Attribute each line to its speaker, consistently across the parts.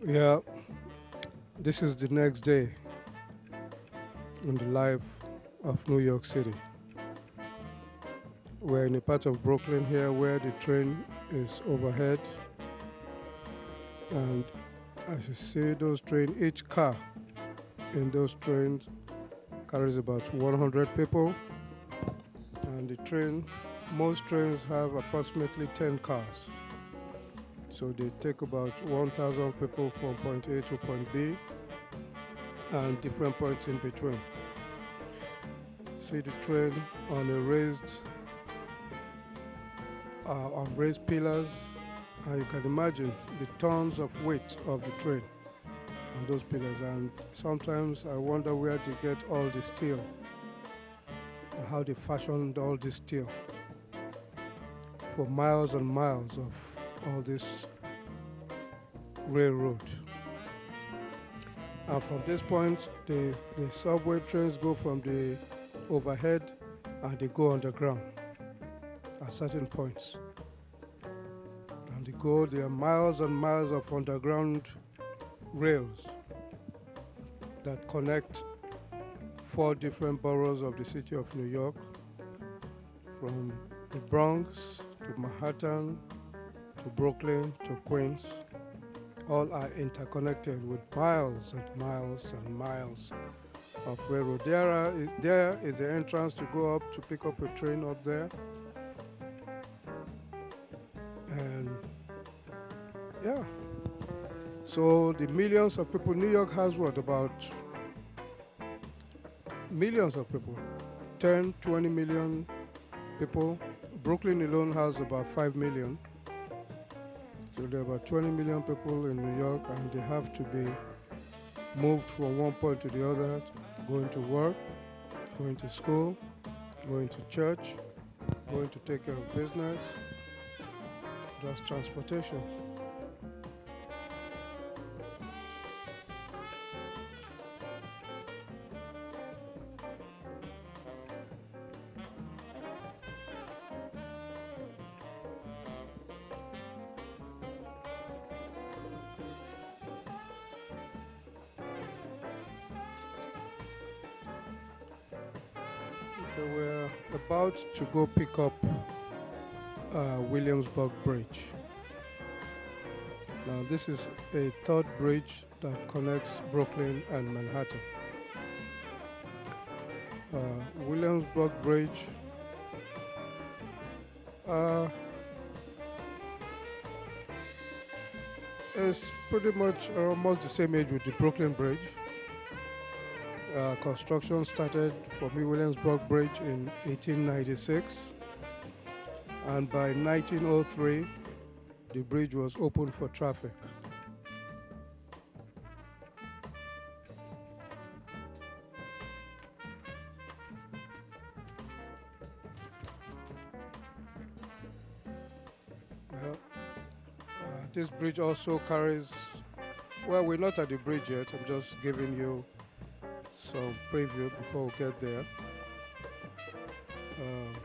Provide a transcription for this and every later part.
Speaker 1: Yeah, this is the next day in the life of New York City. We're in a part of Brooklyn here where the train is overhead, and as you see, those trains, each car in those trains carries about 100 people, and most trains have approximately 10 cars. So they take about 1,000 people from point A to point B and different points in between. See the train on a raised pillars, and you can imagine the tons of weight of the train on those pillars. And sometimes I wonder where they get all the steel and how they fashioned all this steel for miles and miles of all this railroad. And from this point, the subway trains go from the overhead and they go underground at certain points. And there are miles and miles of underground rails that connect four different boroughs of the city of New York, from the Bronx to Manhattan to Brooklyn to Queens. All are interconnected with miles and miles and miles of railroad. There is the entrance to go up to pick up a train up there. And yeah, so the millions of people, New York has what, about millions of people, 10, 20 million people. Brooklyn alone has about 5 million. So there are about 20 million people in New York, and they have to be moved from one point to the other, going to work, going to school, going to church, going to take care of business. That's transportation. Okay, we're about to go pick up Williamsburg Bridge. Now, this is a third bridge that connects Brooklyn and Manhattan. Williamsburg Bridge uh, is pretty much almost the same age with the Brooklyn Bridge. Construction started for Williamsburg Bridge in 1896, and by 1903, the bridge was open for traffic. Well, this bridge also carries, well, we're not at the bridge yet, I'm just giving you some preview before we get there. Uh,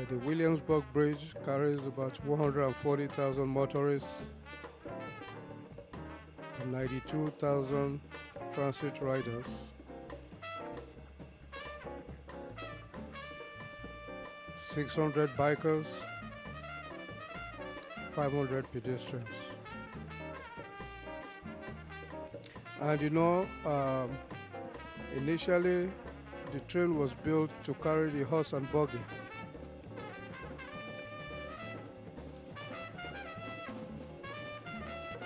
Speaker 1: the Williamsburg Bridge carries about 140,000 motorists and 92,000 transit riders. 600 bikers, 500 pedestrians. And initially the train was built to carry the horse and buggy.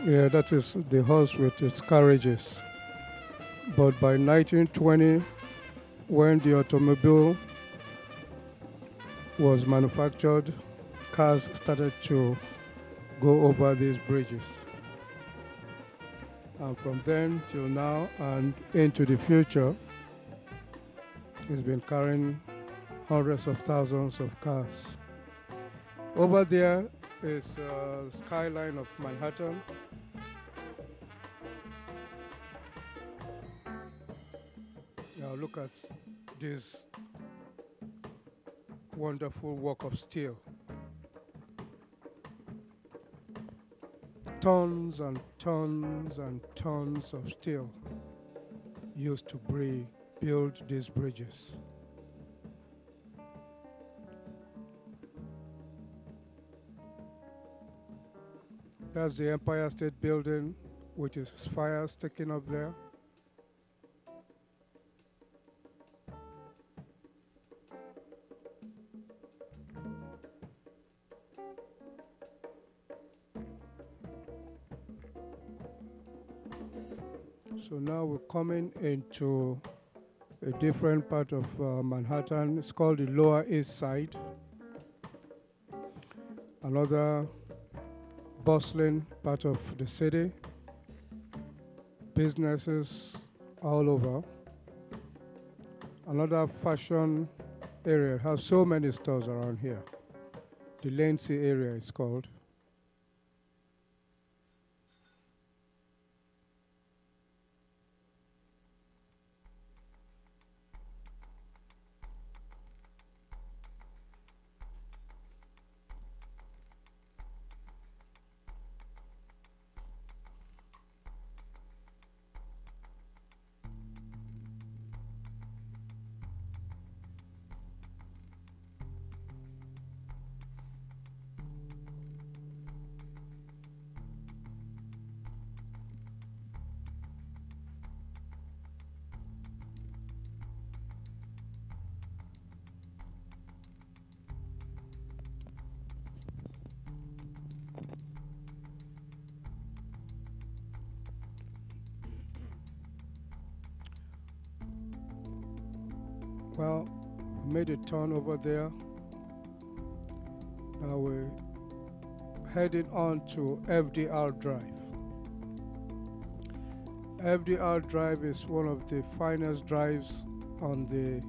Speaker 1: Yeah, that is the horse with its carriages. But by 1920, when the automobile was manufactured, cars started to go over these bridges. And from then till now and into the future, it's been carrying hundreds of thousands of cars. Over there is a skyline of Manhattan. Now look at this wonderful work of steel. tons and tons and tons of steel used to build these bridges. That's the Empire State Building, which is fire sticking up there. So now we're coming into a different part of Manhattan. It's called the Lower East Side. Another bustling part of the city. Businesses all over. Another fashion area. It has so many stores around here. The Lansing area is called. Well, we made a turn over there. Now we're heading on to FDR Drive. FDR Drive is one of the finest drives on the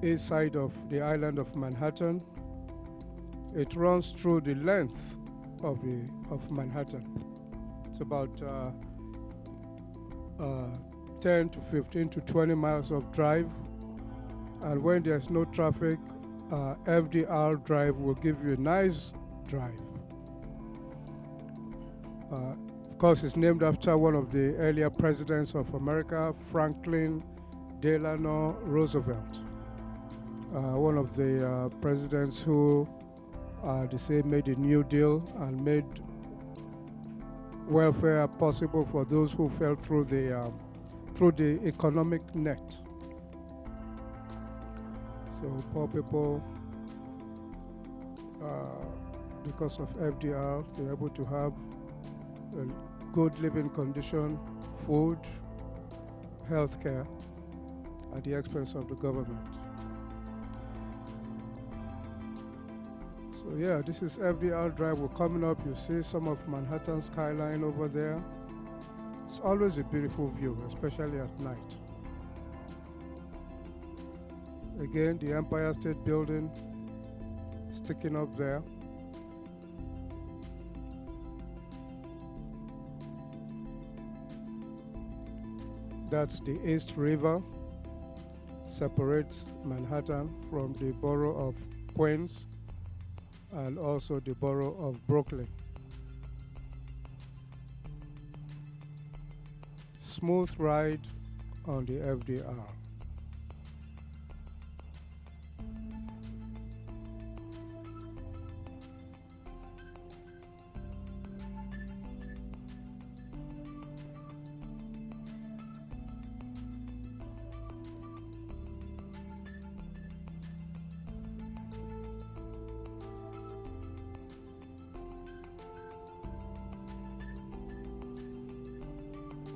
Speaker 1: east side of the island of Manhattan. It runs through the length of Manhattan. It's about 10 to 15 to 20 miles of drive, and when there's no traffic, FDR Drive will give you a nice drive. Of course, it's named after one of the earlier presidents of America, Franklin Delano Roosevelt, one of the presidents who they say made a New Deal and made welfare possible for those who fell through the economic net. So poor people, because of FDR, they're able to have a good living condition, food, healthcare, at the expense of the government. So yeah, this is FDR Drive. We're coming up. You see some of Manhattan skyline over there. It's always a beautiful view, especially at night. Again, the Empire State Building sticking up there. That's the East River, separates Manhattan from the borough of Queens and also the borough of Brooklyn. Smooth ride on the FDR.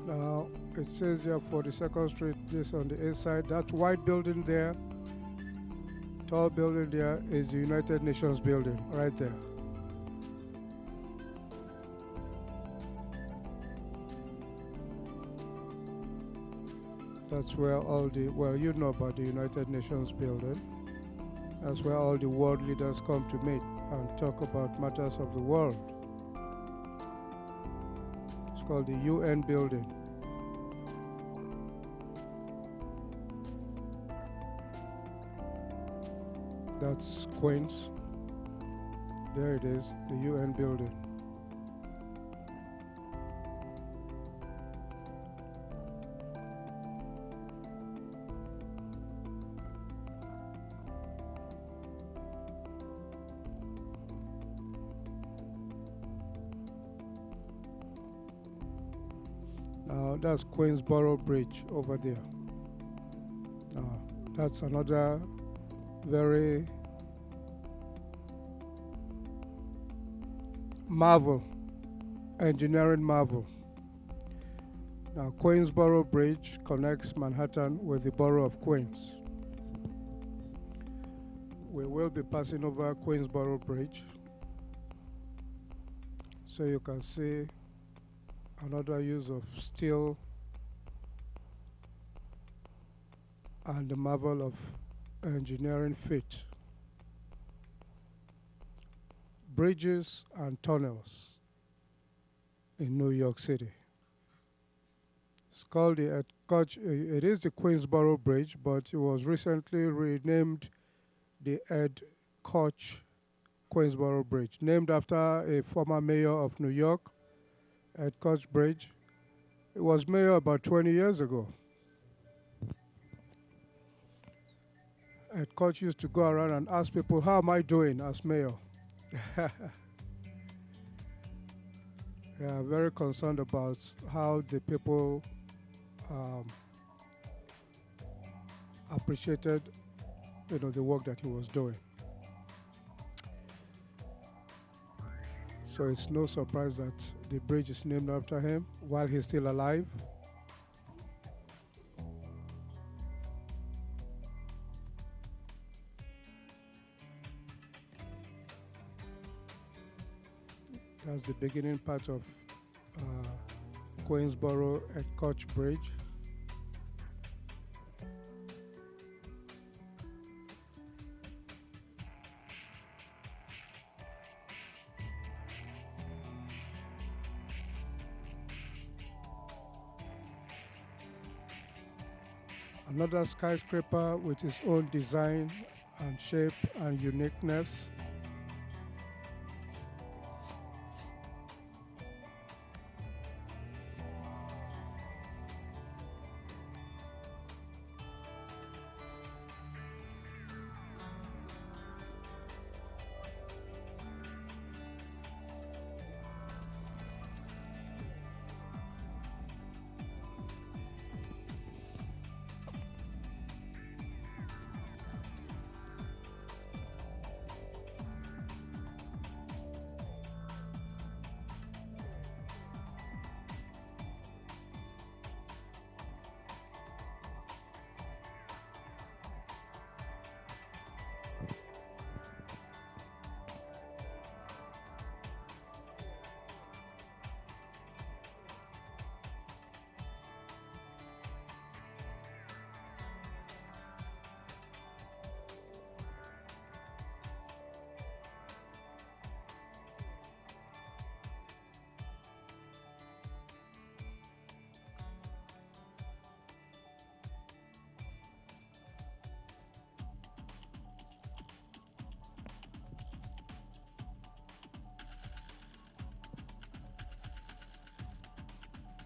Speaker 1: Now, it says here 42nd Street, this on the east side. That white building there, tall building there, is the United Nations building, right there. That's where all the, well, you know about the United Nations building. That's where all the world leaders come to meet and talk about matters of the world. It's called the UN building. That's Queens. There it is, the UN building. That's Queensboro Bridge over there. Uh, that's another very marvel, engineering marvel. Now, Queensboro Bridge connects Manhattan with the borough of Queens. We will be passing over Queensboro Bridge, so you can see another use of steel and the marvel of engineering feat. Bridges and tunnels in New York City. It's called it is the Queensboro Bridge, but it was recently renamed the Ed Koch Queensboro Bridge, named after a former mayor of New York, Ed Koch Bridge. It was mayor about 20 years ago. Ed Koch used to go around and ask people, how am I doing as mayor? They are very concerned about how the people appreciated, the work that he was doing. So it's no surprise that the bridge is named after him while he's still alive. That's the beginning part of Queensboro and Koch Bridge. Another skyscraper with its own design and shape and uniqueness.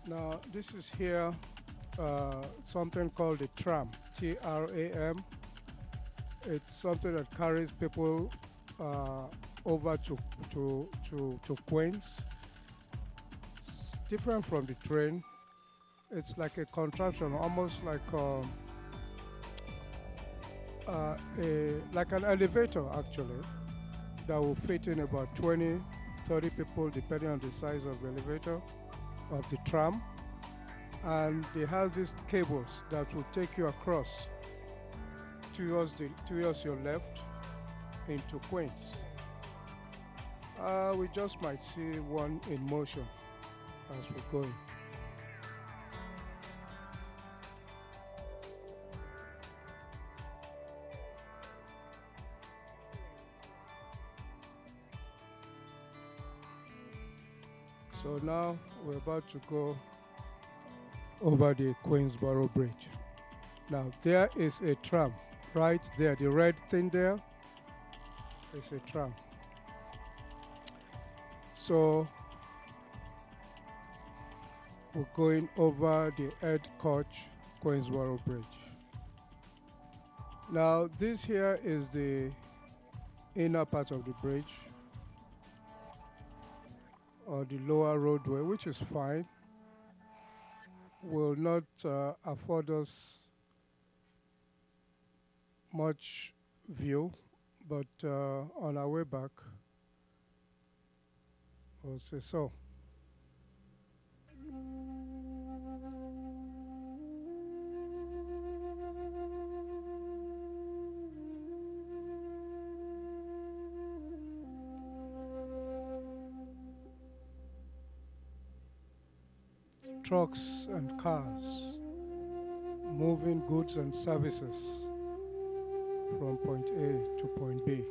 Speaker 1: Now, this is here something called the tram, T-R-A-M. It's something that carries people over to Queens. It's different from the train. It's like a contraption, almost like like an elevator, actually, that will fit in about 20, 30 people, depending on the size of the elevator, of the tram. And it has these cables that will take you across towards your left into Queens. We just might see one in motion as we're going. So now we're about to go over the Queensboro Bridge. Now there is a tram right there. The red thing there is a tram. So we're going over the Ed Koch Queensboro Bridge. Now this here is the inner part of the bridge, or the lower roadway, which is fine. will not afford us much view, but on our way back, we'll say so. Trucks and cars moving goods and services from point A to point B.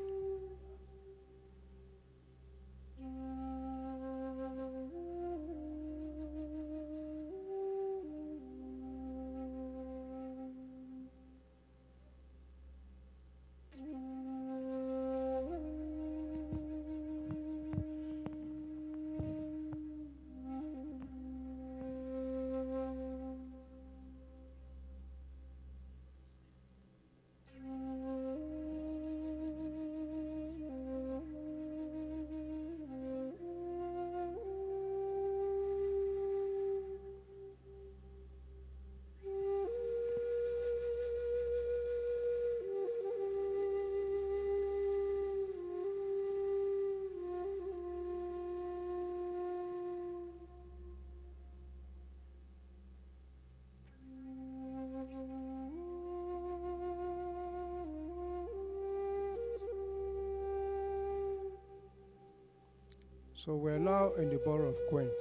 Speaker 1: So we're now in the borough of Queens.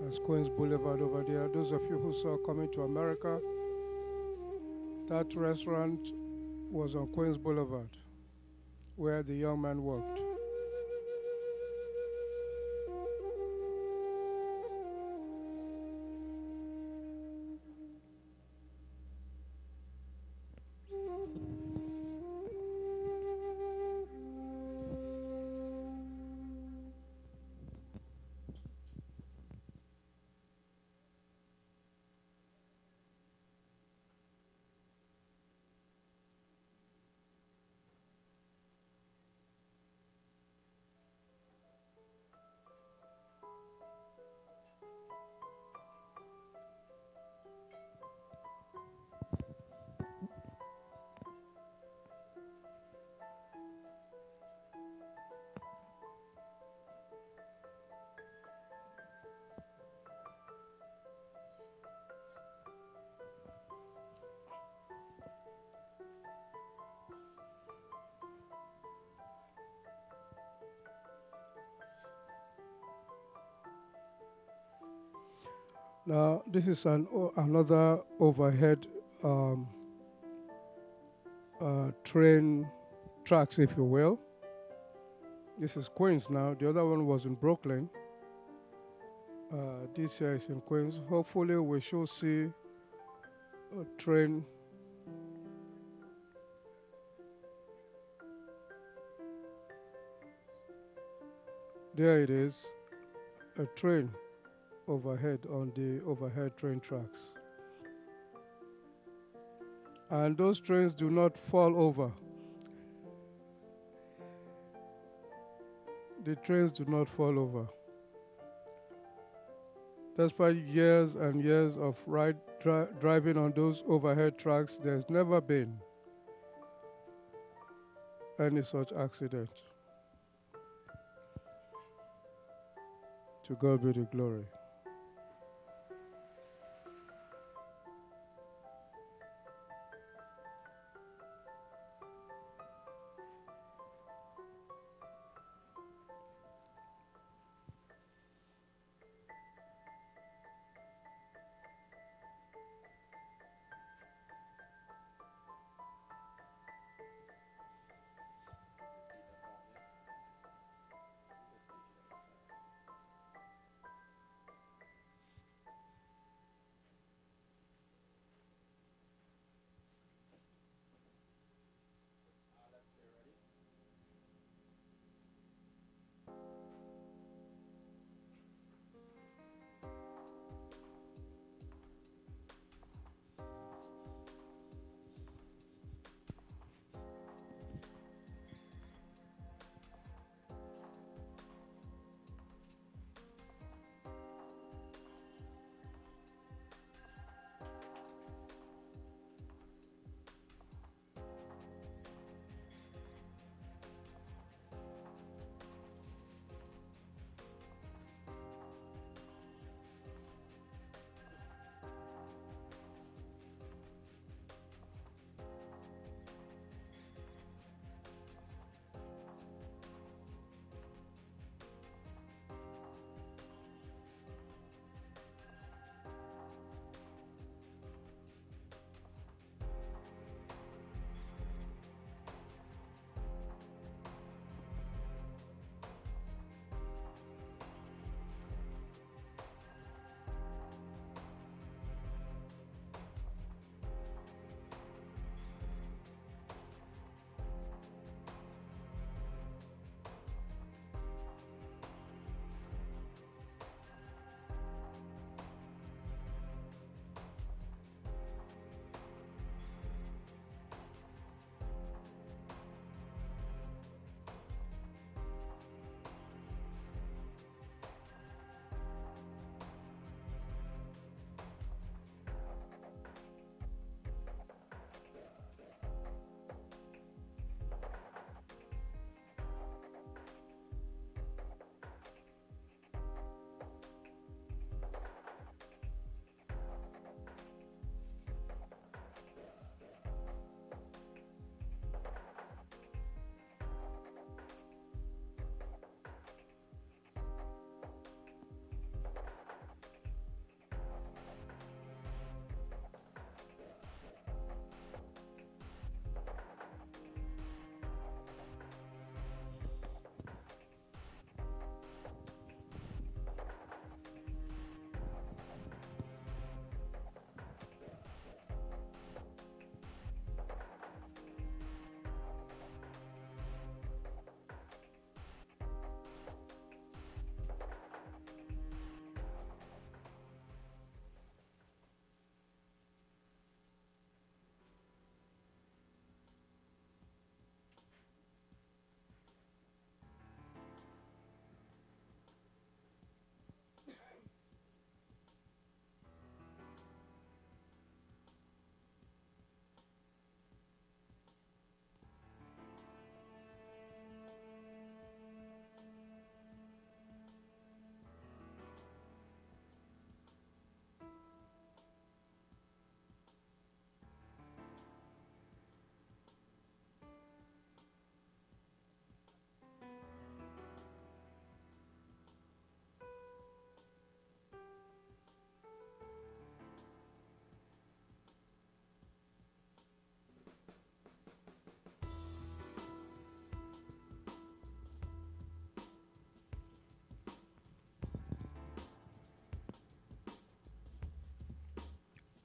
Speaker 1: That's Queens Boulevard over there. Those of you who saw Coming to America, that restaurant was on Queens Boulevard, where the young man worked. Now, this is another overhead train tracks, if you will. This is Queens now. The other one was in Brooklyn. This year is in Queens. Hopefully, we should see a train there. It is a train overhead on the overhead train tracks. And those trains do not fall over. The trains do not fall over. Despite years and years of driving on those overhead tracks, there's never been any such accident. To God be the glory.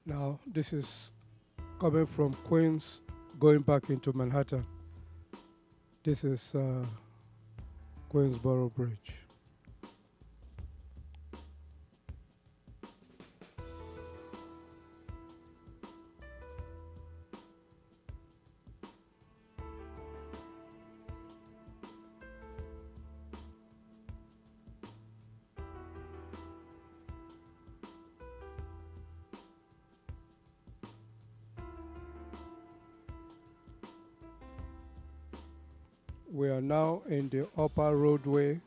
Speaker 1: Now, this is coming from Queens going back into Manhattan. This is Queensboro Bridge. We are now in the upper roadway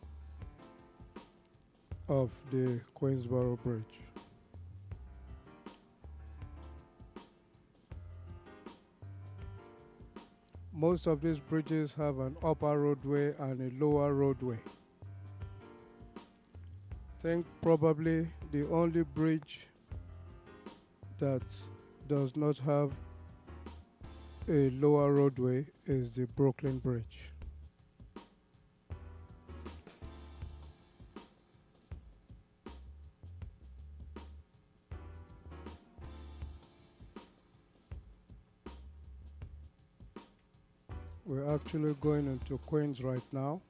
Speaker 1: of the Queensboro Bridge. Most of these bridges have an upper roadway and a lower roadway. I think probably the only bridge that does not have a lower roadway is the Brooklyn Bridge. We're actually going into Queens right now.